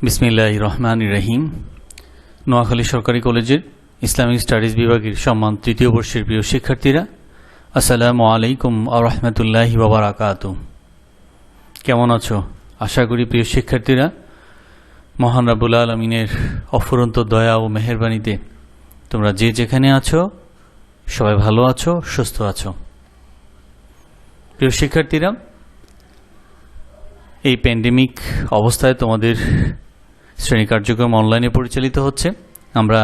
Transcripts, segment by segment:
বিসমিল্লাহির রহমানির রহিম। নোয়াখালী সরকারি কলেজের ইসলামিক স্টাডিজ বিভাগের সম্মান তৃতীয় বর্ষের প্রিয় শিক্ষার্থীরা, আসসালামু আলাইকুম ওয়া রাহমাতুল্লাহি ওয়া বারাকাতুহু। কেমন আছো? আশা করি প্রিয় শিক্ষার্থীরা মহান রাব্বুল আলামিনের অফুরন্ত দয়া ও মেহেরবানিতে তোমরা যে যেখানে আছো সবাই ভালো আছো, সুস্থ আছো। প্রিয় শিক্ষার্থীরা, এই প্যান্ডেমিক অবস্থায় তোমাদের শ্রেণী কার্যক্রম অনলাইনে পরিচালিত হচ্ছে। আমরা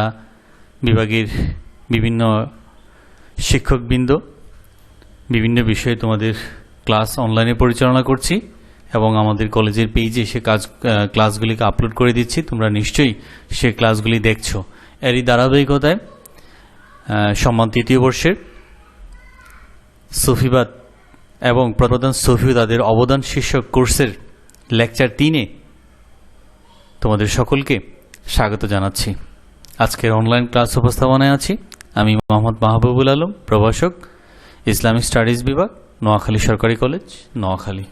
বিভাগের বিভিন্ন শিক্ষকবৃন্দ বিভিন্ন বিষয়ে তোমাদের ক্লাস অনলাইনে পরিচালনা করছি এবং আমাদের কলেজের পেজে সে ক্লাসগুলিকে আপলোড করে দিচ্ছি। তোমরা নিশ্চয়ই সে ক্লাসগুলি দেখছো। এরই ধারাবাহিকতায় সম্মান তৃতীয় বর্ষের সুফিবাদ এবং প্রধান সুফি তাদের অবদান শীর্ষক কোর্সের লেকচার 3-এ তোমাদের সকলকে স্বাগত জানাচ্ছি। আজকের অনলাইন ক্লাস উপস্থাপনায় আছি আমি মোহাম্মদ মাহবুবুল আলম, প্রভাষক, ইসলামিক স্টাডিজ বিভাগ, নোয়াখালী সরকারি কলেজ, নোয়াখালী।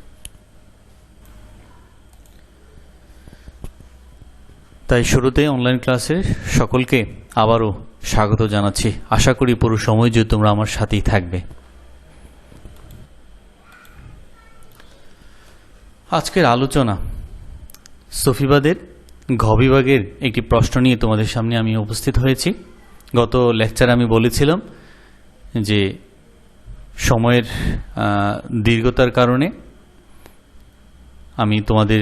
তাই শুরুতে অনলাইন ক্লাসে সকলকে আবারও স্বাগত জানাচ্ছি। আশা করি পুরো সময় যে তোমরা আমার সাথেই থাকবে। আজকের আলোচনা সুফিবাদের ঘ বিভাগের একটি প্রশ্ন নিয়ে তোমাদের সামনে আমি উপস্থিত হয়েছি। গত লেকচারে আমি বলেছিলাম যে সময়ের দীর্ঘতার কারণে আমি তোমাদের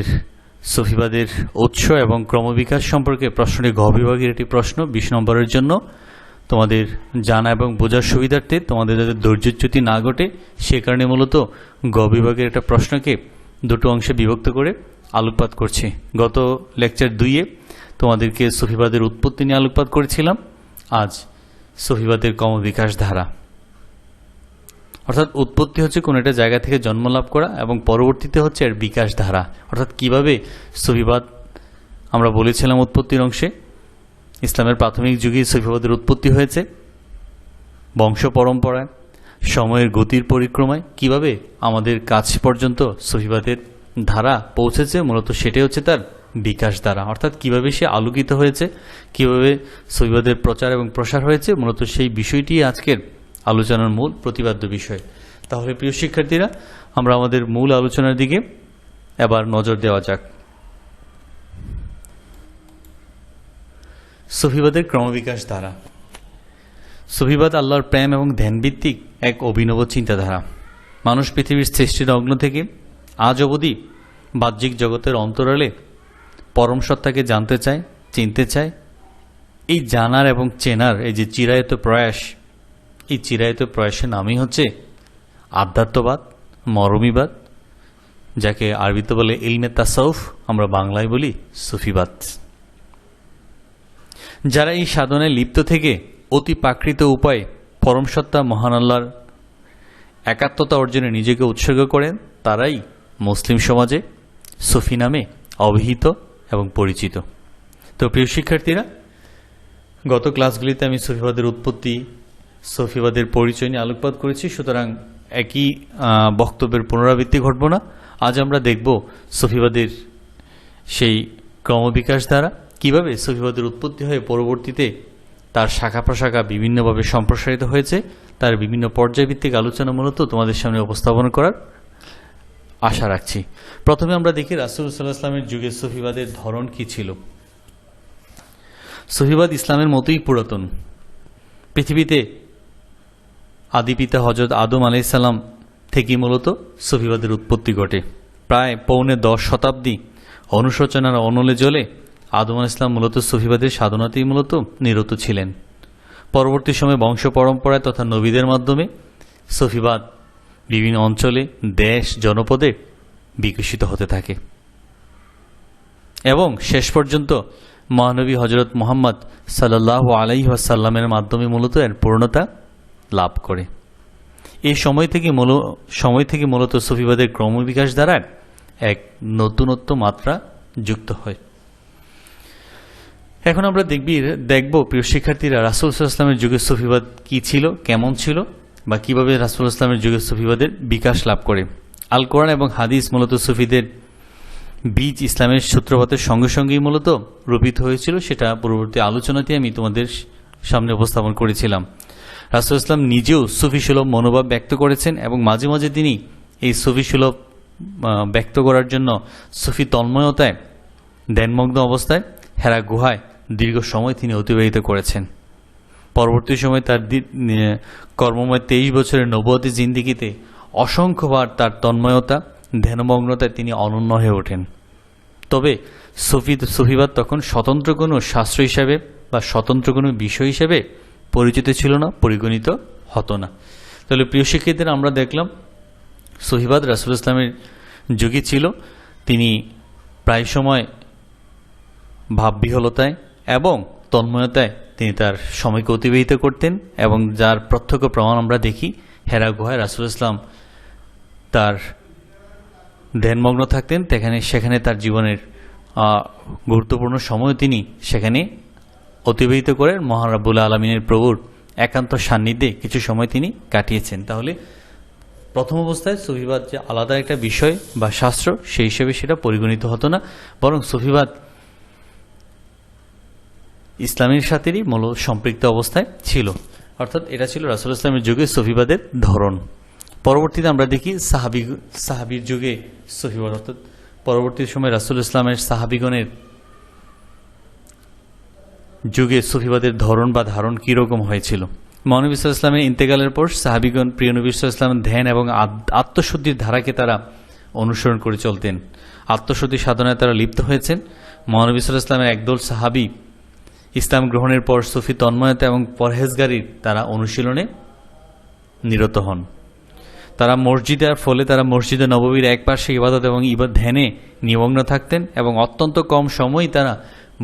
সুফিবাদের উৎস এবং ক্রমবিকাশ সম্পর্কে প্রশ্নটি ঘ বিভাগের একটি প্রশ্ন 20 নম্বরের জন্য তোমাদের জানা এবং বোঝার সুবিধার্থে তোমাদের যাতে ধৈর্যচ্যুতি না ঘটে সে কারণে মূলত ঘ বিভাগের একটা প্রশ্নকে দুটো অংশে বিভক্ত করে আলোকপাত করছি। গত লেকচার 2-এ তোমাদেরকে সুফিবাদের উৎপত্তি নিয়ে আলোকপাত করেছিলাম। আজ সুফিবাদের ক্রমবিকাশ ধারা, অর্থাৎ উৎপত্তি হচ্ছে কোনো একটা জায়গা থেকে জন্ম লাভ করা এবং পরবর্তীতে হচ্ছে এর বিকাশ ধারা, অর্থাৎ কিভাবে সুফিবাদ, আমরা বলেছিলাম উৎপত্তির অংশে ইসলামের প্রাথমিক যুগে সুফিবাদের উৎপত্তি হয়েছে বংশ পরম্পরায়, সময়ের গতির পরিক্রমায় কিভাবে আমাদের কাছ পর্যন্ত সুফিবাদের ধারা পৌঁছেছে, মূলত সেটাই হচ্ছে তার বিকাশ ধারা, অর্থাৎ কিভাবে সে আলোকিত হয়েছে, কিভাবে সুফিবাদের প্রচার এবং প্রসার হয়েছে, মূলত সেই বিষয়টি আজকের আলোচনার মূল প্রতিপাদ্য বিষয়। তাহলে প্রিয় শিক্ষার্থীরা, আমরা আমাদের মূল আলোচনার দিকে এবার নজর দেওয়া যাক। সুফিবাদের ক্রমবিকাশ ধারা। সুফিবাদ আল্লাহর প্রেম এবং ধ্যানভিত্তিক এক অভিনব চিন্তাধারা। মানুষ পৃথিবীর সৃষ্টির অগ্ন থেকে আজ অবধি বাহ্যিক জগতের অন্তরালে পরম সত্তাকে জানতে চায়, চিনতে চায়। এই জানার এবং চেনার এই যে চিরায়ত প্রয়াস, এই চিরায়ত প্রয়াসের নামই হচ্ছে আধ্যাত্মবাদ, মরমীবাদ, যাকে আরবিতে বলে ইলমে তাসাউফ, আমরা বাংলায় বলি সুফিবাদ। যারা এই সাধনায় লিপ্ত থেকে অতি প্রাকৃত উপায়ে পরমসত্তা মহান আল্লাহর একাত্মতা অর্জনে নিজেকে উৎসর্গ করেন তারাই মুসলিম সমাজে সুফি নামে অভিহিত এবং পরিচিত। তো প্রিয় শিক্ষার্থীরা, গত ক্লাসগুলিতে আমি সুফিবাদের উৎপত্তি, সুফিবাদের পরিচয় নিয়ে আলোকপাত করেছি, সুতরাং একই বক্তব্যের পুনরাবৃত্তি ঘটব না। আজ আমরা দেখব সুফিবাদের সেই ক্রমবিকাশ দ্বারা কিভাবে সুফিবাদের উৎপত্তি হয়ে পরবর্তীতে তার শাখা প্রশাখা বিভিন্নভাবে সম্প্রসারিত হয়েছে, তার বিভিন্ন পর্যায়ভিত্তিক আলোচনা মূলত তোমাদের সামনে উপস্থাপন করার আশা রাখছি। প্রথমে আমরা দেখি রাসূল সাল্লাল্লাহু আলাইহি ওয়াসাল্লামের যুগে সুফিবাদের ধরন কি ছিল। সুফিবাদ ইসলামের মতোই পুরাতন। পৃথিবীতে আদিপিতা হযরত আদম আলাইহিস সালাম থেকে মূলত সুফিবাদের উৎপত্তি ঘটে। প্রায় 10 শতাব্দী অনুশোচনার অনলে জ্বলে আদম আলাইহিস সালাম মূলত সুফিবাদের সাধনাতেই মূলত নিরত ছিলেন। পরবর্তী সময়ে বংশ পরম্পরায় তথা নবীদের মাধ্যমে সুফিবাদ বিভিন্ন অঞ্চলে, দেশ, জনপদে বিকশিত হতে থাকে এবং শেষ পর্যন্ত মহানবী হযরত মুহাম্মদ সাল্লাল্লাহু আলাইহি ওয়াসাল্লামের মাধ্যমে মূলত এর পূর্ণতা লাভ করে। এই সময় থেকে মূলত সুফিবাদের ক্রমবিকাশ দ্বারা এক নতুনত্ব মাত্রা যুক্ত হয়। এখন আমরা দেখব প্রিয় শিক্ষার্থীরা, রাসূল সাল্লাল্লাহু আলাইহি ওয়াসাল্লামের যুগে সুফিবাদ কি ছিল, কেমন ছিল, বা কিভাবে রাসূল সাল্লাল্লাহু আলাইহি ওয়াসাল্লামের যুগে সুফিবাদের বিকাশ লাভ করে। আল কোরআন এবং হাদিস মূলত সুফিদের বীজ ইসলামের সূত্রপাতের সঙ্গে সঙ্গেই মূলত রোপিত হয়েছিল, সেটা পরবর্তী আলোচনাতে আমি তোমাদের সামনে উপস্থাপন করেছিলাম। রাসূল ইসলাম নিজেও সুফি সুলভ মনোভাব ব্যক্ত করেছেন এবং মাঝে মাঝে তিনি এই সুফি সুলভ ব্যক্ত করার জন্য সুফি তন্ময়তায় ধ্যানমগ্ন অবস্থায় হেরা গুহায় দীর্ঘ সময় তিনি অতিবাহিত করেছেন। পরবর্তী সময় তার কর্মময় 23 বছরের নবুয়তি জিন্দিগিতে অসংখ্যবার তার তন্ময়তা ধ্যানমগ্নতায় তিনি অনন্য হয়ে ওঠেন। তবে সুফিবাদ তখন স্বতন্ত্র কোনো শাস্ত্র হিসাবে বা স্বতন্ত্র কোনো বিষয় হিসেবে পরিচিত ছিল না, পরিগণিত হতো না। তাহলে প্রিয় শিক্ষার্থীরা, আমরা দেখলাম সুফিবাদ রাসূল ইসলামের যুগে ছিল। তিনি প্রায় সময় ভাববিহলতায় এবং তন্ময়তায় তিনি তার সময়কে অতিবাহিত করতেন এবং যার প্রত্যক্ষ প্রমাণ আমরা দেখি হেরা গুহায় রাসূল ইসলাম তার ধ্যানমগ্ন থাকতেন। সেখানে তার জীবনের গুরুত্বপূর্ণ সময় তিনি সেখানে অতিবাহিত করেন। মহান রাব্বুল আলামিনের প্রভুর একান্ত সান্নিধ্যে কিছু সময় তিনি কাটিয়েছেন। তাহলে প্রথম অবস্থায় সুফিবাদ যে আলাদা একটা বিষয় বা শাস্ত্র, সেই হিসেবে সেটা পরিগণিত হতো না, বরং সুফিবাদ ইসলামের সাথেই মূল সম্পৃক্ত অবস্থায় ছিল। অর্থাৎ এটা ছিল রাসূল ইসলামের যুগে সুফিবাদের ধরন। পরবর্তীতে আমরা দেখি সাহাবীর যুগে সুফিবাদ, অর্থাৎ পরবর্তী সময় রাসূল ইসলামের সাহাবীগণের যুগে সুফিবাদের ধরন বা ধারণ কীরকম হয়েছিল। মহানবী সাল্লাল্লাহু আলাইহি ওয়াসাল্লামের ইন্তেকালের পর সাহাবীগণ প্রিয় নবী সাল্লাল্লাহু আলাইহি ওয়াসাল্লামের ধ্যান এবং আত্মশুদ্ধির ধারাকে তারা অনুসরণ করে চলতেন। আত্মশুদ্ধি সাধনায় তারা লিপ্ত হয়েছেন। মহানবী সাল্লাল্লাহু আলাইহি ওয়াসাল্লামের একদল সাহাবী ইসলাম গ্রহণের পর সুফি তন্ময়তা এবং পরহেজগারির তারা অনুশীলনে নিরত হন। তারা মসজিদে নববীর একপাশে ইবাদত এবং ধ্যানে নিমগ্ন থাকতেন এবং অত্যন্ত কম সময়ই তারা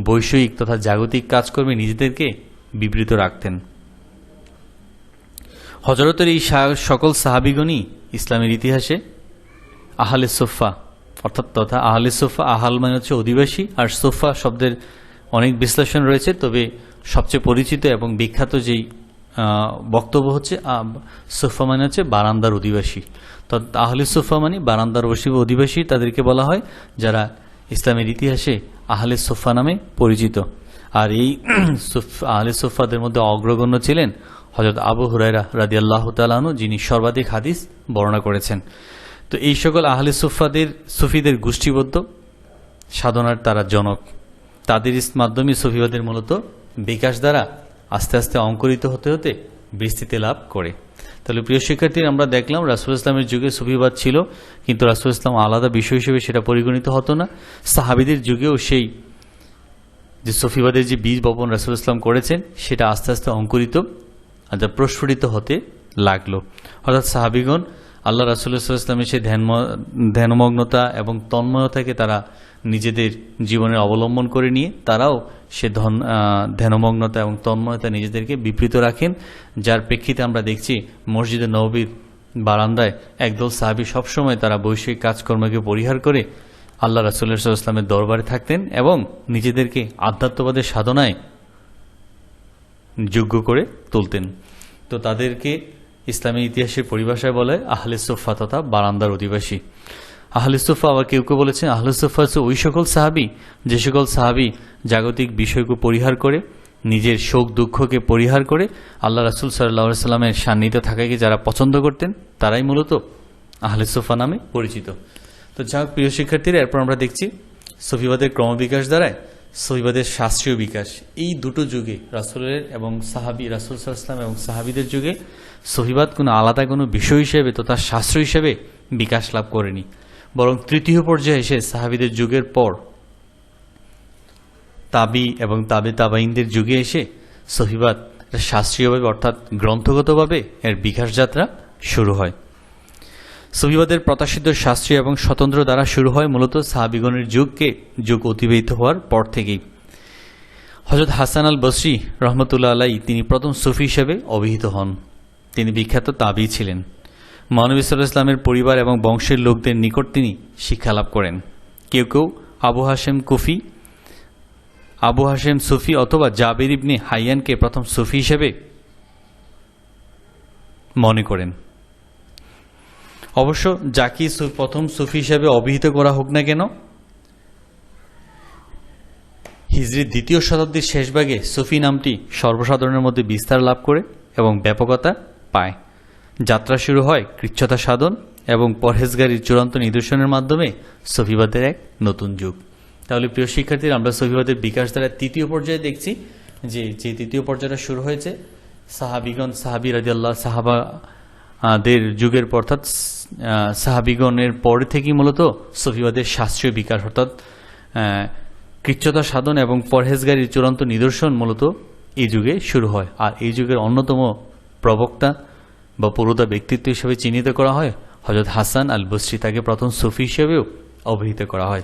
বৈষয়িক তথা জাগতিক কাজকর্মে নিজেদেরকে বিবৃত রাখতেন। হযরতের এই সকল সাহাবীগণই ইসলামের ইতিহাসে আহলে সুফফা তথা আহলে সুফফা, আহাল মানে হচ্ছে অধিবাসী, আর সুফফা শব্দের অনেক বিশ্লেষণ রয়েছে, তবে সবচেয়ে পরিচিত এবং বিখ্যাত যেই বক্তব্য হচ্ছে সুফফা মানে হচ্ছে বারান্দার অধিবাসী। তো আহলে সুফফা মানে বারান্দার অধিবাসী, তাদেরকে বলা হয় যারা ইসলামের ইতিহাসে আহলে সুফফা নামে পরিচিত। আর এই আহলে সুফফাদের মধ্যে অগ্রগণ্য ছিলেন হযরত আবু হুরায়রা রাদিয়াল্লাহু তাআলা আনহু, যিনি সর্বাধিক হাদিস বর্ণনা করেছেন। তো এই সকল আহলে সুফিদের গোষ্ঠীবদ্ধ সাধনার তারা জনক। তাদের মাধ্যমে সুফিবাদের মূলত বিকাশ দ্বারা আস্তে আস্তে অঙ্কুরিত হতে হতে বিস্তৃতি লাভ করে। তাহলে প্রিয় শিক্ষার্থীরা, আমরা দেখলাম রাসূল ইসলামের যুগে সুফিবাদ ছিল, কিন্তু রাসূল ইসলাম আলাদা বিষয় হিসেবে সেটা পরিগণিত হতো না। সাহাবীদের যুগেও সেই যে সুফিবাদের যে বীজ বপন রাসূল ইসলাম করেছেন, সেটা আস্তে আস্তে অঙ্কুরিত প্রস্ফুটিত হতে লাগলো। অর্থাৎ সাহাবীগণ আল্লাহ রাসূল সাল্লাল্লাহু আলাইহি ওয়াসাল্লামের সেই ধ্যানমগ্নতা এবং তন্ময়তাকে তারা নিজেদের জীবনে অবলম্বন করে নিয়ে তারাও সে ধ্যানমগ্নতা এবং তন্ময়তা নিজেদেরকে বিবৃত রাখেন, যার প্রেক্ষিতে আমরা দেখছি মসজিদে নববীর বারান্দায় একদল সাহাবী সবসময় তারা বৈষয়িক কাজকর্মকে পরিহার করে আল্লাহ রাসূল সাল্লাল্লাহু আলাইহি ওয়াসাল্লামের দরবারে থাকতেন এবং নিজেদেরকে আধ্যাত্মবাদের সাধনায় যোগ্য করে তুলতেন। তো তাদেরকে ইসলামের ইতিহাসের পরিভাষায় বলে আহলে সুফফা তথা বারান্দার অধিবাসী। আহলে সুফফা, আবার কেউ কেউ বলেছেন আহলে সুফফা হচ্ছে ওই সকল সাহাবী যে সকল সাহাবী জাগতিক বিষয়কে পরিহার করে, নিজের শোক দুঃখকে পরিহার করে আল্লাহ রাসূল সাল্লাল্লাহু আলাইহি ওয়াসাল্লামের সান্নিধ্যে থাকাকে যারা পছন্দ করতেন, তারাই মূলত আহলে সুফফা নামে পরিচিত। তো যাই হোক প্রিয় শিক্ষার্থীরা, এরপর আমরা দেখছি সুফিবাদের ক্রমবিকাশ দ্বারায় সুফিবাদের শাস্ত্রীয় বিকাশ। এই দুটো যুগে রাসূলের এবং রাসূল সাল্লাল্লাহু আলাইহি ওয়াসাল্লাম এবং সাহাবীদের যুগে সুফিবাদ কোনো আলাদা কোনো বিষয় হিসেবে তথা শাস্ত্র হিসেবে বিকাশ লাভ করেনি, বরং তৃতীয় পর্যায়ে এসে সাহাবীদের যুগের পর তাবি এবং তাবেঈনদের যুগে এসে সুফিবাদ শাস্ত্রীয়ভাবে অর্থাৎ গ্রন্থগতভাবে এর বিকাশ যাত্রা শুরু হয়। সুফিবাদের প্রত্যাশিত শাস্ত্রীয় এবং স্বতন্ত্র দ্বারা শুরু হয় মূলত সাহাবীগণের যুগ অতিবাহিত হওয়ার পর থেকেই। হযরত হাসান আল বসরি রহমতুল্লাহ আলাইহি তিনি প্রথম সুফি হিসেবে অভিহিত হন। তিনি বিখ্যাত তাবি ছিলেন। মহানবী সাল্লাল্লাহু আলাইহি ওয়াসাল্লামের পরিবার এবং বংশের লোকদের নিকট তিনি শিক্ষা লাভ করেন। কেউ কেউ আবু হাশেম সুফি অথবা জাবির ইবনে হাইয়ানকে প্রথম সুফি হিসেবে মনে করেন। অবশ্য যাকে প্রথম সুফি হিসেবে অভিহিত করা হোক না কেন, হিজরির ২য় শতাব্দীর শেষভাগে সুফি নামটি সর্বসাধারণের মধ্যে বিস্তার লাভ করে এবং ব্যাপকতা পায়। যাত্রা শুরু হয় কৃচ্ছ্রতা সাধন এবং পরহেজগারির চূড়ান্ত নিদর্শনের মাধ্যমে সুফিবাদের এক নতুন যুগ। তাহলে প্রিয় শিক্ষার্থীরা, আমরা সুফিবাদের বিকাশ দ্বারা তৃতীয় পর্যায়ে দেখছি যে তৃতীয় পর্যায়টা শুরু হয়েছে সাহাবিগণ, সাহাবি রাদিয়াল্লাহু সাহাবাদের যুগের, অর্থাৎ সাহাবিগণের পরে থেকেই মূলত সুফিবাদের শাস্ত্রীয় বিকাশ, অর্থাৎ কৃচ্ছ্রতা সাধন এবং পরহেজগারির চূড়ান্ত নিদর্শন মূলত এই যুগে শুরু হয়। আর এই যুগের অন্যতম প্রবক্তা বা পুরোদা ব্যক্তিত্ব হিসেবে চিহ্নিত করা হয় হযরত হাসান আল বসরি, তাকে প্রথম সুফি হিসেবেও অভিহিত করা হয়।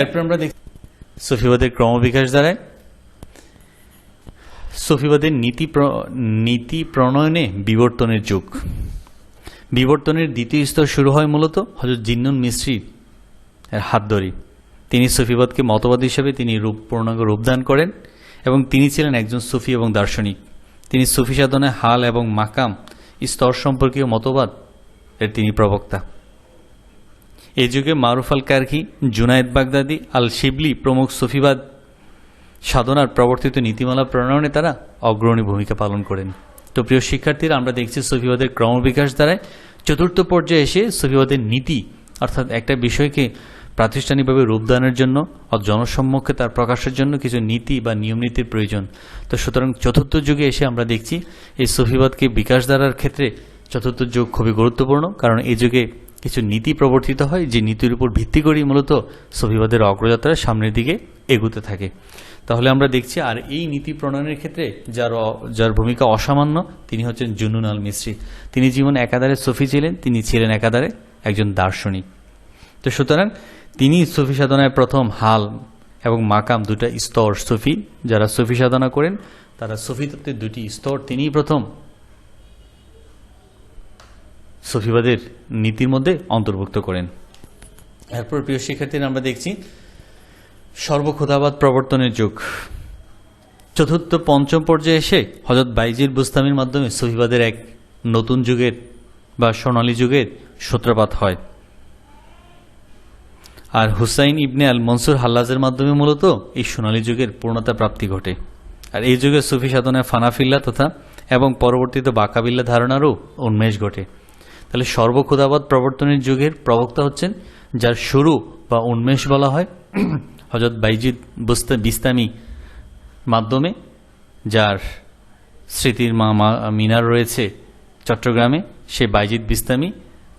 এরপর আমরা দেখি সুফিবাদের ক্রমবিকাশ দ্বারায় সুফিবাদের নীতি প্রণয়নে বিবর্তনের যুগ। বিবর্তনের দ্বিতীয় স্তর শুরু হয় মূলত হযরত জিন্নুন মিসরির হাত ধরে। তিনি সুফিবাদকে মতবাদ হিসেবে তিনি পূর্ণাঙ্গ রূপদান করেন এবং তিনি ছিলেন একজন সুফি এবং দার্শনিক। তিনি সুফি সাধনায় হাল এবং মাকাম স্তর সম্পর্কীয় মতবাদ এর তিনি প্রবক্তা। এই যুগে মারুফ আল কারখি, জুনায়েদ বাগদাদি, আল শিবলি প্রমুখ সুফিবাদ সাধনার প্রবর্তিত নীতিমালা প্রণয়নে তারা অগ্রণী ভূমিকা পালন করেন। তো প্রিয় শিক্ষার্থীরা, আমরা দেখছি সুফিবাদের ক্রমবিকাশ দ্বারায় চতুর্থ পর্যায়ে এসে সুফিবাদের নীতি, অর্থাৎ একটা বিষয়কে প্রাতিষ্ঠানিকভাবে রূপদানের জন্য জনসম্মুখে তার প্রকাশের জন্য কিছু নীতি বা নিয়ম নীতির প্রয়োজন। তো সুতরাং চতুর্থ যুগে এসে আমরা দেখছি এই সুফিবাদকে বিকাশ দ্বারার ক্ষেত্রে চতুর্থ যুগ খুবই গুরুত্বপূর্ণ, কারণ এই যুগে কিছু নীতি প্রবর্তিত হয় যে নীতির উপর ভিত্তি করেই মূলত সুফিবাদের অগ্রযাত্রা সামনের দিকে এগুতে থাকে। তাহলে আমরা দেখছি, আর এই নীতি প্রণয়নের ক্ষেত্রে যার ভূমিকা অসামান্য তিনি হচ্ছেন জুনুন আল মিসরি। তিনি জীবন একাধারে সুফি ছিলেন, তিনি ছিলেন একাধারে একজন দার্শনিক। তো সুতরাং তিনি সুফি সাধনায় প্রথম হাল এবং মাকাম দুটা স্তর, সুফি যারা সুফি সাধনা করেন তারা সুফি তত্ত্বের দুটি স্তর তিনিই প্রথম সুফিবাদের নীতির মধ্যে অন্তর্ভুক্ত করেন। এরপর প্রিয় শিক্ষার্থীরা, আমরা দেখছি সর্বখুদাবাদ প্রবর্তনের যুগ। চতুর্থ পঞ্চম পর্যায়ে এসে হযরত বাইজির বুস্তামির মাধ্যমে সুফিবাদের এক নতুন যুগের বা সোনালী যুগের সূত্রপাত হয়। আর হুসাইন ইবনে আল মনসুর হাল্লাজের মাধ্যমে মূলত এই সোনালী যুগের পূর্ণতা প্রাপ্তি ঘটে। আর এই যুগে সুফি সাধনায় ফানাফিল্লা তথা এবং পরবর্তীতে বাকাবিল্লা ধারণারও উন্মেষ ঘটে। তাহলে সর্বখুদাবাদ প্রবর্তনের যুগের প্রবক্তা হচ্ছেন, যার শুরু বা উন্মেষ বলা হয় হযরত বাইজিদ বিস্তামি মাধ্যমে, যার স্মৃতির মিনার রয়েছে চট্টগ্রামে, সে বাইজিদ বিস্তামি,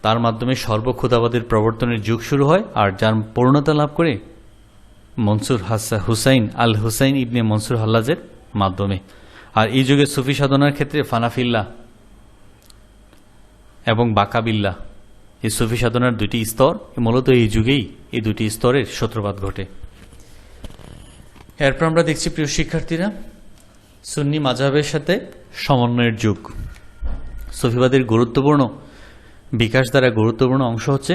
তার মাধ্যমে সর্বখুদাবাদের প্রবর্তনের যুগ শুরু হয়। আর যার পূর্ণতা লাভ করে হুসাইন ইবনে মনসুর হাল্লাজের মাধ্যমে। আর এই যুগে সুফি সাধনার ক্ষেত্রে ফানাফিল্লা এবং বাকাবিল্লা, এই সুফি সাধনার দুটি স্তর, মূলত এই যুগেই এই দুটি স্তরের সূত্রপাত ঘটে। এরপর আমরা দেখছি প্রিয় শিক্ষার্থীরা সুন্নি মাযহাবের সাথে সমন্বয়ের যুগ। সুফিবাদের গুরুত্বপূর্ণ বিকাশ দ্বারা গুরুত্বপূর্ণ অংশ হচ্ছে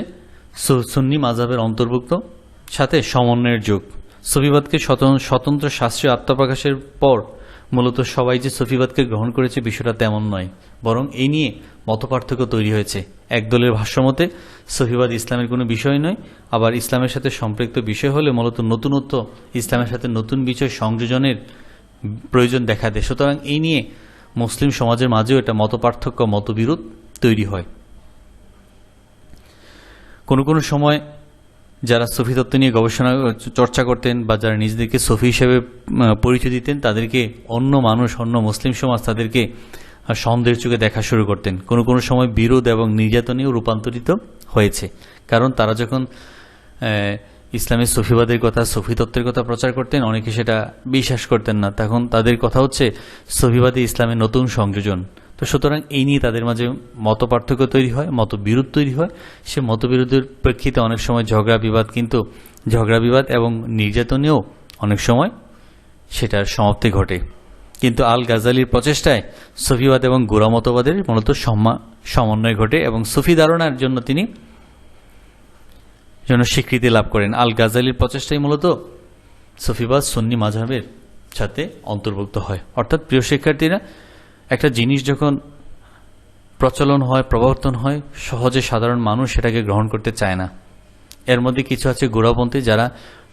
সুন্নি মাযহাবের অন্তর্ভুক্ত সাথে সমন্বয়ের যুগ। সুফিবাদকে স্বতন্ত্র শাস্ত্রীয় আত্মপ্রকাশের পর মূলত সবাই যে সুফিবাদকে গ্রহণ করেছে বিষয়টা তেমন নয়, বরং এই নিয়ে মতপার্থক্য তৈরি হয়েছে। একদলের ভাষ্যমতে সুফিবাদ ইসলামের কোনো বিষয় নয়, আবার ইসলামের সাথে সম্পৃক্ত বিষয় হলে মূলত নতুনত্ব ইসলামের সাথে নতুন বিষয় সংযোজনের প্রয়োজন দেখা দেয়। সুতরাং এই নিয়ে মুসলিম সমাজের মাঝেও এটা মতপার্থক্য, মতবিরোধ তৈরি হয়। কোনো সময় যারা সুফি তত্ত্ব নিয়ে গবেষণা চর্চা করতেন বা যারা নিজেদেরকে সুফি হিসেবে পরিচয় দিতেন, তাদেরকে অন্য মানুষ, অন্য মুসলিম সমাজ তাদেরকে সন্দেহের চোখে দেখা শুরু করতেন। কোনো সময় বিরোধ এবং নির্যাতনেও রূপান্তরিত হয়েছে, কারণ তারা যখন ইসলামের সুফিবাদের কথা, সুফি তত্ত্বের কথা প্রচার করতেন, অনেকে সেটা বিশ্বাস করতেন না। তখন তাদের কথা হচ্ছে সুফিবাদী ইসলামের নতুন সংযোজন। তো সুতরাং এই নিয়ে তাদের মাঝে মতপার্থক্য তৈরি হয়, মতবিরোধ তৈরি হয়। সে মতবিরোধের প্রেক্ষিতে অনেক সময় ঝগড়া বিবাদ এবং নির্যাতনেও অনেক সময় সেটার সমাপ্তি ঘটে। কিন্তু আল গাজালির প্রচেষ্টায় সুফিবাদ এবং গোঁড়া মতবাদের মূলত সমন্বয় ঘটে এবং সুফি ধারণার জন্য তিনি স্বীকৃতি লাভ করেন। আল গাজালির প্রচেষ্টায় মূলত সুফিবাদ সুন্নি মাযহাবের সাথে অন্তর্ভুক্ত হয়। অর্থাৎ প্রিয় শিক্ষার্থীরা, একটা জিনিস যখন প্রচলন হয়, প্রবর্তন হয়, সহজে সাধারণ মানুষ সেটাকে গ্রহণ করতে চায় না। এর মধ্যে কিছু আছে গোঁড়াপন্থী, যারা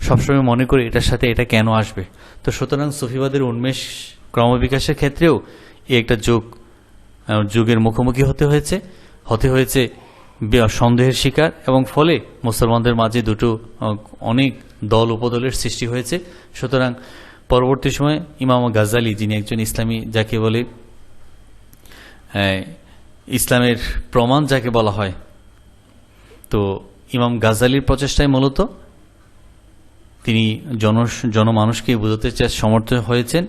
সবসময় মনে করি এটার সাথে এটা কেন আসবে। তো সুতরাং সুফিবাদের উন্মেষ ক্রমবিকাশের ক্ষেত্রেও এই একটা যুগের মুখোমুখি হতে হয়েছে সন্দেহের শিকার, এবং ফলে মুসলমানদের মাঝে দুটো অনেক দল উপদলের সৃষ্টি হয়েছে। সুতরাং পরবর্তী সময়ে ইমাম গাজ্জালি, যিনি একজন ইসলামী, যাকে বলে ইসলামের প্রমাণ যাকে বলা হয়, তো ইমাম গাজ্জালির প্রচেষ্টায় মূলত তিনি জনমানুষকে বোঝাতে সমর্থ হয়েছেন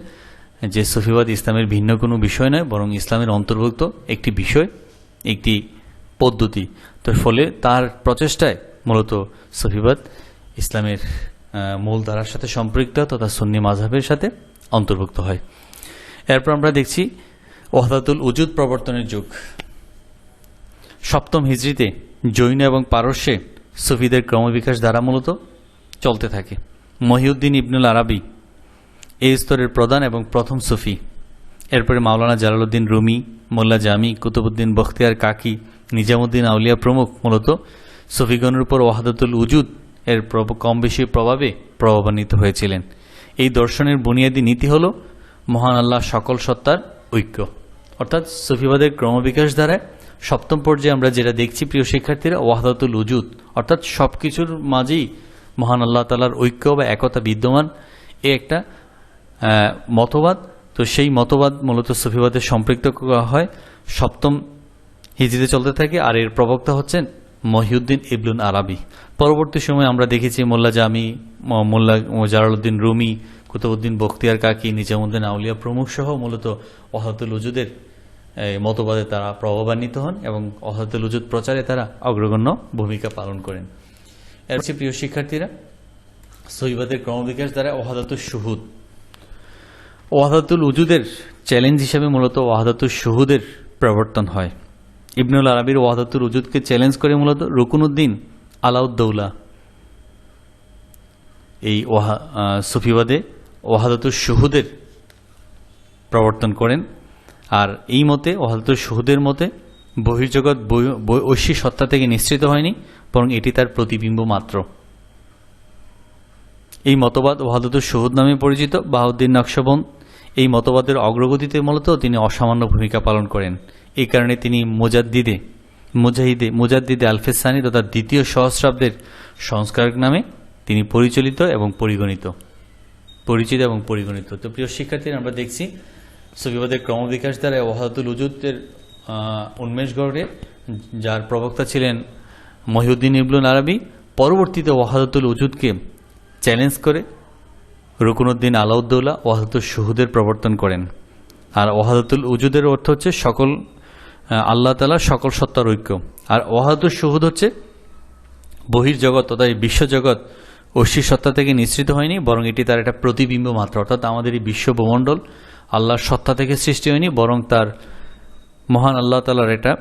যে সুফিবাদ ইসলামের ভিন্ন কোনো বিষয় নয়, বরং ইসলামের অন্তর্ভুক্ত একটি বিষয়, একটি পদ্ধতি। তো ফলে তার প্রচেষ্টায় মূলত সুফিবাদ ইসলামের মূল ধারার সাথে সম্পৃক্ত তথা সুন্নি মাযহাবের সাথে অন্তর্ভুক্ত হয়। এরপর আমরা দেখছি ওয়াহদাতুল উজুদ প্রবর্তনের যুগ। সপ্তম হিজরিতে জৈন এবং পারস্যে সুফিদের ক্রমবিকাশ ধারা মূলত চলতে থাকে। মহিউদ্দিন ইবনুল আরাবি এই স্তরের প্রধান এবং প্রথম সুফি। এরপরে মাওলানা জালালউদ্দিন রুমি, মোল্লা জামি, কুতুবউদ্দিন বখতিয়ার কাকি, নিজামুদ্দিন আউলিয়া প্রমুখ মূলত সুফিগণের উপর ওয়াহদাতুল উজুদ এর কম বেশি প্রভাবে প্রভাবান্বিত হয়েছিলেন। এই দর্শনের বুনিয়াদী নীতি হল মহান আল্লাহ সকল সত্তার ঐক্য। অর্থাৎ সুফিবাদের ক্রমবিকাশ দ্বারা সপ্তম পর্যায়ে আমরা যেটা দেখছি প্রিয় শিক্ষার্থীরা, ওয়াহদাতুল উজুদ, অর্থাৎ সবকিছুর মাঝেই মহান আল্লাহ তাআলার ঐক্য বা একতা বিদ্যমান, এ একটা মতবাদ। তো সেই মতবাদ মূলত সুফিবাদের সম্পৃক্ত করা হয় সপ্তম হিজরিতে চলতে থাকে, আর এর প্রবক্তা হচ্ছেন মহিউদ্দিন ইবনুল আরাবি। পরবর্তী সময়ে আমরা দেখেছি মোল্লা জামি, মোল্লা জালালউদ্দিন রুমি, কুতুবউদ্দিন বখতিয়ার কাকি, নিজামুদ্দিন আউলিয়া প্রমুখ সহ মূলত ওয়াহদাতুল উজুদের মতবাদে তারা প্রভাবান্বিত হন এবং ওয়াহদাতুল উজুদ প্রচারে তারা অগ্রগণ্য ভূমিকা পালন করেন। এর চেয়ে প্রিয় শিক্ষার্থীরা, সুফিবাদের ক্রমবিকাশ দ্বারা ওয়াহদাতুল শুহুদ, ওয়াহদাতুল উজুদের চ্যালেঞ্জ হিসেবে মূলত ওয়াহদাতুল শুহুদের প্রবর্তন হয়। ইবনুল আরাবির ওয়াহদাতুল উজুদকে চ্যালেঞ্জ করে মূলত রুকুনুদ্দিন আলাউদ্দৌলা এই সুফিবাদে ওয়াহদাতুল শুহুদের প্রবর্তন করেন। আর এই মতে, ওয়াহদাতুল শুহুদের মতে, বহির্জগৎ ঐশী সত্তা থেকে নিঃসৃত হয়নি, বরং এটি তার প্রতিবিম্ব মাত্র। এই মতবাদ ওয়াহদাতুল শুহুদ নামে পরিচিত। বাহাউদ্দিন নকশবন্দ এই মতবাদের অগ্রগতিতে মূলত তিনি অসামান্য ভূমিকা পালন করেন। এই কারণে তিনি মুজাদ্দিদে আলফেসানি তথা দ্বিতীয় সহস্রাব্দের সংস্কারক নামে তিনি পরিচিত এবং পরিগণিত। তো প্রিয় শিক্ষার্থীরা, আমরা দেখছি সুফিবাদের ক্রমবিকাশ দ্বারা ওয়াহদাতুল উজুদের উন্মেষ ঘটে, যার প্রবক্তা ছিলেন মহিউদ্দিন ইবনুল আরাবি। পরবর্তীতে ওয়াহদাতুল উজুদকে চ্যালেঞ্জ করে রুকুনুদ্দিন আলাউদ্দৌলা ওয়াহদাতুল শুহুদের প্রবর্তন করেন। আর ওয়াহদাতুল উজুদের অর্থ হচ্ছে সকল আল্লাহ তাআলা সকল সত্তার ঐক্য। আর ওয়াহদাতুল শুহুদ হচ্ছে বহির্জগৎ তথা এই বিশ্বজগৎ ঐশী সত্তা থেকে নিঃসৃত হয়নি, বরং এটি তার একটা প্রতিবিম্ব মাত্র। অর্থাৎ আমাদের এই বিশ্ব ভূমণ্ডল আল্লাহর সত্তা থেকে সৃষ্টি হয়নি, বরং তার মহান আল্লাহ তাআলার এটা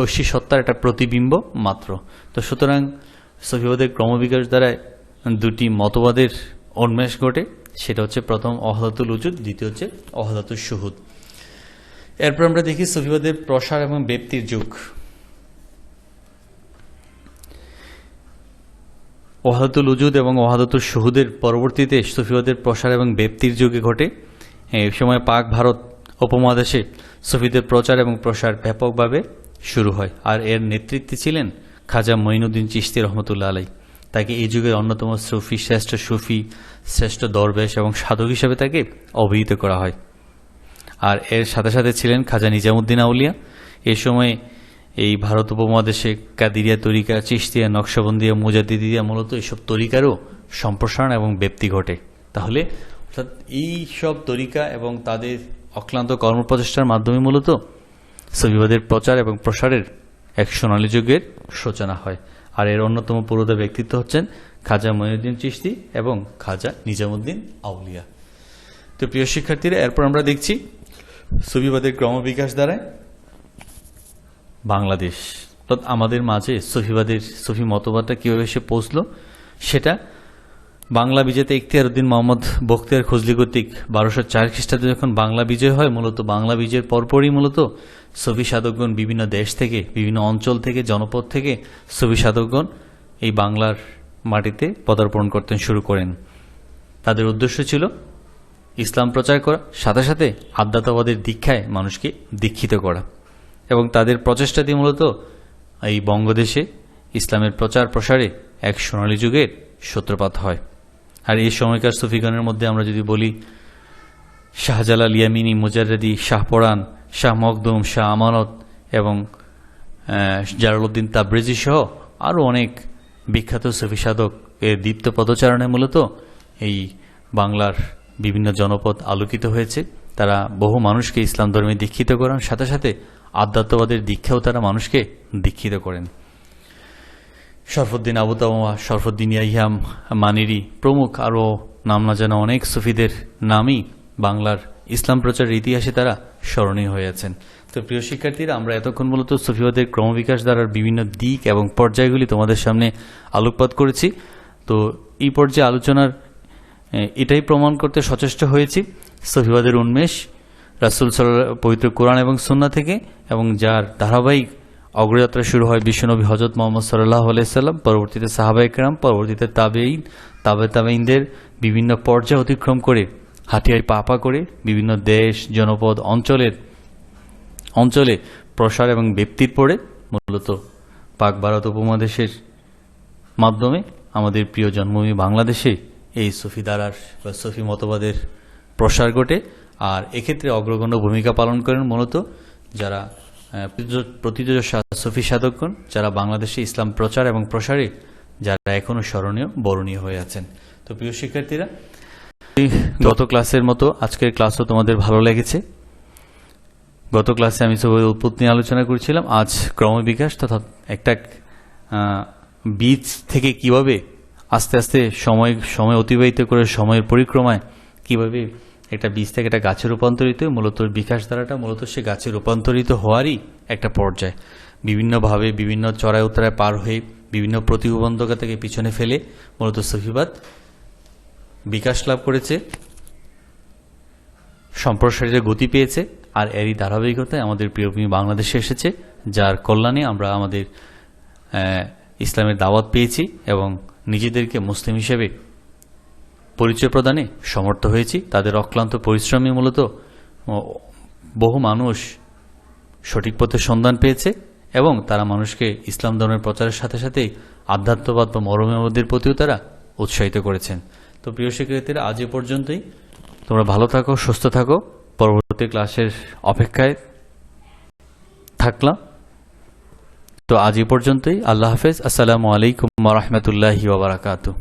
ঐশী সত্তার একটা প্রতিবিম্ব মাত্র। তো সুতরাং সুফিবাদের ক্রমবিকাশ দ্বারা দুটি মতবাদের উন্মেষ ঘটে, সেটা হচ্ছে প্রথম ওয়াহদাতুল উজুদ, দ্বিতীয় হচ্ছে ওয়াহদাতুল শুহুদ। এরপর আমরা দেখি সুফিবাদের প্রসার এবং ব্যাপ্তির যুগ। ওয়াহদাতুল উজুদ এবং ওয়াহদাতুল শুহুদের পরবর্তীতে সুফিবাদের প্রসার এবং ব্যাপ্তির যুগে ঘটে। এই সময় পাক ভারত উপমহাদেশে সুফিদের প্রচার এবং প্রসার ব্যাপকভাবে শুরু হয়। আর এর নেতৃত্বে ছিলেন খাজা মঈনুদ্দিন চিশতি রহমতুল্লাহ আলাই। তাকে এই যুগের অন্যতম সুফি, শ্রেষ্ঠ দরবেশ এবং সাধক হিসেবে তাকে অভিহিত করা হয়। আর এর সাথে সাথে ছিলেন খাজা নিজামুদ্দিন আউলিয়া। এই সময় এই ভারত উপমহাদেশে কাদিরিয়া তরিকা, চিশতিয়া, নকশবন্দিয়া, মুজাদ্দিদিয়া মূলত এইসব তরিকারও সম্প্রসারণ এবং ব্যাপ্তি ঘটে। তাহলে অর্থাৎ এই সব তরিকা এবং তাদের অক্লান্ত কর্মপ্রচেষ্টার মাধ্যমে মূলত সুফিবাদের প্রচার এবং প্রসারের এক সোনালী যুগের সূচনা হয়। আর এর অন্যতম পুরোধা ব্যক্তিত্ব হচ্ছেন খাজা মঈনুদ্দিন চিশতি এবং খাজা নিজামুদ্দিন আউলিয়া। তো প্রিয় শিক্ষার্থীরা, এরপর আমরা দেখছি সুফিবাদের ক্রমবিকাশ দ্বারায় বাংলাদেশ, অর্থাৎ আমাদের মাঝে সুফি মতবাদটা কীভাবে এসে পৌঁছলো, সেটা বাংলা বিজয়তে ইখতিয়ারউদ্দিন মোহাম্মদ বখতিয়ার খজলি কর্তৃক 1204 খ্রিস্টাব্দে যখন বাংলা বিজয় হয়, মূলত বাংলা বিজয়ের পরপরই মূলত সুফি সাধকগণ বিভিন্ন দেশ থেকে, বিভিন্ন অঞ্চল থেকে, জনপদ থেকে সুফি সাধকগণ এই বাংলার মাটিতে পদার্পণ করতে শুরু করেন। তাদের উদ্দেশ্য ছিল ইসলাম প্রচার করা, সাথে সাথে আধ্যাত্মবাদের দীক্ষায় মানুষকে দীক্ষিত করা, এবং তাদের প্রচেষ্টা দিয়ে মূলত এই বঙ্গদেশে ইসলামের প্রচার প্রসারে এক সোনালী যুগের সূত্রপাত হয়। আর এই সময়কার সুফিগণের মধ্যে আমরা যদি বলি, শাহজালাল ইয়ামিনী, মুজাররদি, শাহপরাণ, শাহ মখদুম, শাহ আমানত এবং জালালউদ্দিন তাবরেজি সহ আরও অনেক বিখ্যাত সুফি সাধক এর দীপ্ত পদচারণে মূলত এই বাংলার বিভিন্ন জনপদ আলোকিত হয়েছে। তারা বহু মানুষকে ইসলাম ধর্মে দীক্ষিত করেন, সাথে সাথে আধ্যাত্মবাদের দীক্ষাও তারা মানুষকে দীক্ষিত করেন। শরফুদ্দিন আবু তাওয়া, শরফুদ্দিন ইয়াহিয়াম মানিরি প্রমুখ আরও নাম না জানা অনেক সুফিদের নামই বাংলার ইসলাম প্রচারের ইতিহাসে তারা স্মরণীয় হয়ে আছেন। তো প্রিয় শিক্ষার্থীরা, আমরা এতক্ষণ মূলত সুফিবাদের ক্রমবিকাশ ধারার বিভিন্ন দিক এবং পর্যায়গুলি তোমাদের সামনে আলোকপাত করেছি। তো এই পর্যায়ে আলোচনার এটাই প্রমাণ করতে সচেষ্ট হয়েছি সুফিবাদের উন্মেষ রাসূল সাল্লাল্লাহু পবিত্র কোরআন এবং সুন্নাহ থেকে, এবং যার ধারাবাহিক অগ্রযাত্রা শুরু হয় বিশ্বনবী হযরত মুহাম্মদ সাল্লাল্লাহু আলাইহি সাল্লাম, পরবর্তীতে সাহাবায়ে কেরাম, পরবর্তীতে তাবেঈন, তাবেঈনদের বিভিন্ন পর্যায় অতিক্রম করে হাঁটিয়ায় পা করে বিভিন্ন দেশ, জনপদ, অঞ্চলে প্রসার এবং ব্যক্তির পড়ে মূলত পাক ভারত উপমহাদেশের মাধ্যমে আমাদের প্রিয় জন্মভূমি বাংলাদেশে এই সুফি ধারার বা সুফি মতবাদের প্রসার ঘটে। আর এক্ষেত্রে অগ্রগণ্য ভূমিকা পালন করেন মূলত যারা প্রথিতযশা সুফি সাধকগণ, যারা বাংলাদেশে ইসলাম প্রচার এবং প্রসারে যারা এখনও স্মরণীয়, বরণীয় হয়ে আছেন। তো প্রিয় শিক্ষার্থীরা, গত ক্লাসের মতো আজকের ক্লাসও তোমাদের ভালো লেগেছে। গত ক্লাসে আমি সুফিবাদের উৎপত্তি নিয়ে আলোচনা করেছিলাম। আজ ক্রমবিকাশ তথা একটা বীজ থেকে কিভাবে আস্তে আস্তে সময় অতিবাহিত করে সময়ের পরিক্রমায় কিভাবে একটা বীজ থেকে একটা গাছে রূপান্তরিত, মূলত বিকাশ ধারাটা মূলত সে গাছে রূপান্তরিত হওয়ারই একটা পর্যায়। বিভিন্নভাবে বিভিন্ন চড়াই উতরায় পার হয়ে বিভিন্ন প্রতিবন্ধকতা থেকে পিছনে ফেলে মূলত সুফিবাদ বিকাশ লাভ করেছে, সম্প্রসারিত গতি পেয়েছে। আর এরই ধারাবাহিকতায় আমাদের প্রিয়ভূমি বাংলাদেশে এসেছে, যার কল্যাণে আমরা আমাদের ইসলামের দাওয়াত পেয়েছি এবং নিজেদেরকে মুসলিম হিসেবে পরিচয় প্রদানে সমর্থ হয়েছি। তাদের অক্লান্ত পরিশ্রমে মূলত বহু মানুষ সঠিক পথের সন্ধান পেয়েছে এবং তারা মানুষকে ইসলাম ধর্মের প্রচারের সাথে সাথে আধ্যাত্মবাদ বা মরমেমদের প্রতিও তারা উৎসাহিত করেছেন। তো প্রিয় শিক্ষার্থীরা, আজ এ পর্যন্তই। তোমরা ভালো থাকো, সুস্থ থাকো। পরবর্তী ক্লাসের অপেক্ষায় থাকলাম। তো আজ এ পর্যন্তই। আল্লাহ হাফেজ। আসসালামু আলাইকুম ওয়া রাহমাতুল্লাহি ওয়া বারাকাতুহু।